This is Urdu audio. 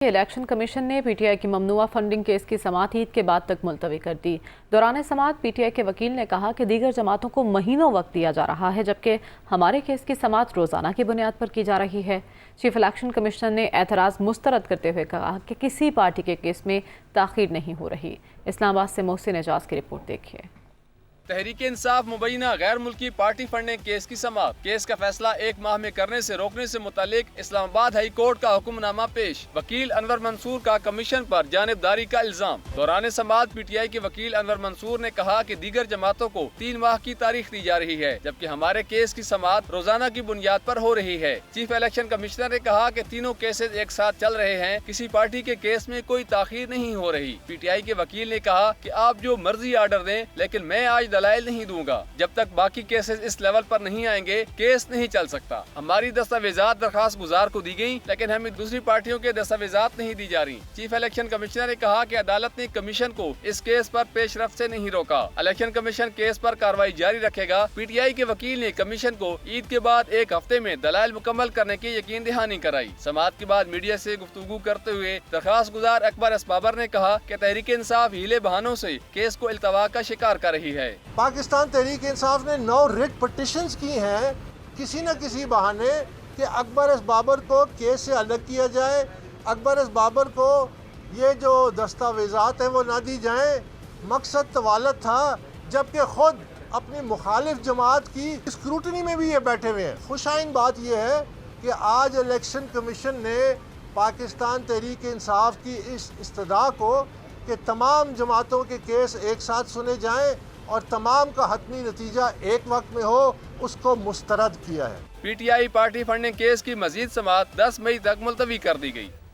الیکشن کمیشن نے پی ٹی آئی کی ممنوعہ فنڈنگ کیس کی سماعت عید کے بعد تک ملتوی کر دی۔ دوران سماعت پی ٹی آئی کے وکیل نے کہا کہ دیگر جماعتوں کو مہینوں وقت دیا جا رہا ہے، جبکہ ہمارے کیس کی سماعت روزانہ کی بنیاد پر کی جا رہی ہے۔ چیف الیکشن کمشنر نے اعتراض مسترد کرتے ہوئے کہا کہ کسی پارٹی کے کیس میں تاخیر نہیں ہو رہی۔ اسلام آباد سے محسن اعجاز کی رپورٹ دیکھیے۔ تحریک انصاف مبینہ غیر ملکی پارٹی فنڈنگ کیس کی سماعت۔ کیس کا فیصلہ 1 ماہ میں کرنے سے روکنے سے متعلق اسلام آباد ہائی کورٹ کا حکم نامہ پیش۔ وکیل انور منصور کا کمیشن پر جانبداری کا الزام۔ دوران سماعت پی ٹی آئی کے وکیل انور منصور نے کہا کہ دیگر جماعتوں کو 3 ماہ کی تاریخ دی جا رہی ہے، جبکہ ہمارے کیس کی سماعت روزانہ کی بنیاد پر ہو رہی ہے۔ چیف الیکشن کمشنر نے کہا کہ تینوں کیسز ایک ساتھ چل رہے ہیں، کسی پارٹی کے کیس میں کوئی تاخیر نہیں ہو رہی۔ پی ٹی آئی کے وکیل نے کہا کہ آپ جو مرضی آرڈر دیں، لیکن میں آج دلائل نہیں دوں گا۔ جب تک باقی کیسز اس لیول پر نہیں آئیں گے، کیس نہیں چل سکتا۔ ہماری دستاویزات درخواست گزار کو دی گئیں، لیکن ہمیں دوسری پارٹیوں کے دستاویزات نہیں دی جا رہی۔ چیف الیکشن کمشنر نے کہا کہ عدالت نے کمیشن کو اس کیس پر پیش رفت سے نہیں روکا۔ الیکشن کمیشن کیس پر کارروائی جاری رکھے گا۔ پی ٹی آئی کے وکیل نے کمیشن کو عید کے بعد 1 ہفتے میں دلائل مکمل کرنے کی یقین دہانی کرائی۔ سماعت کے بعد میڈیا سے گفتگو کرتے ہوئے درخواست گزار اکبر اسبابر نے کہا کہ تحریک انصاف ہیلے بہانوں سے کیس کو التوا کا شکار کر رہی ہے۔ پاکستان تحریک انصاف نے 9 ریٹ پٹیشنز کی ہیں کسی نہ کسی بہانے کہ اکبر اسبابر کو کیس سے الگ کیا جائے، اکبر اسبابر کو یہ جو دستاویزات ہیں وہ نہ دی جائیں۔ مقصد طوالت تھا، جبکہ خود اپنی مخالف جماعت کی اسکروٹنی میں بھی یہ بیٹھے ہوئے ہیں۔ خوشائن بات یہ ہے کہ آج الیکشن کمیشن نے پاکستان تحریک انصاف کی اس استدعا کو کہ تمام جماعتوں کے کیس ایک ساتھ سنے جائیں اور تمام کا حتمی نتیجہ ایک وقت میں ہو، اس کو مسترد کیا ہے۔ P T I party funding case کی مزید سماعت 10 مئی تک ملتوی کر دی گئی۔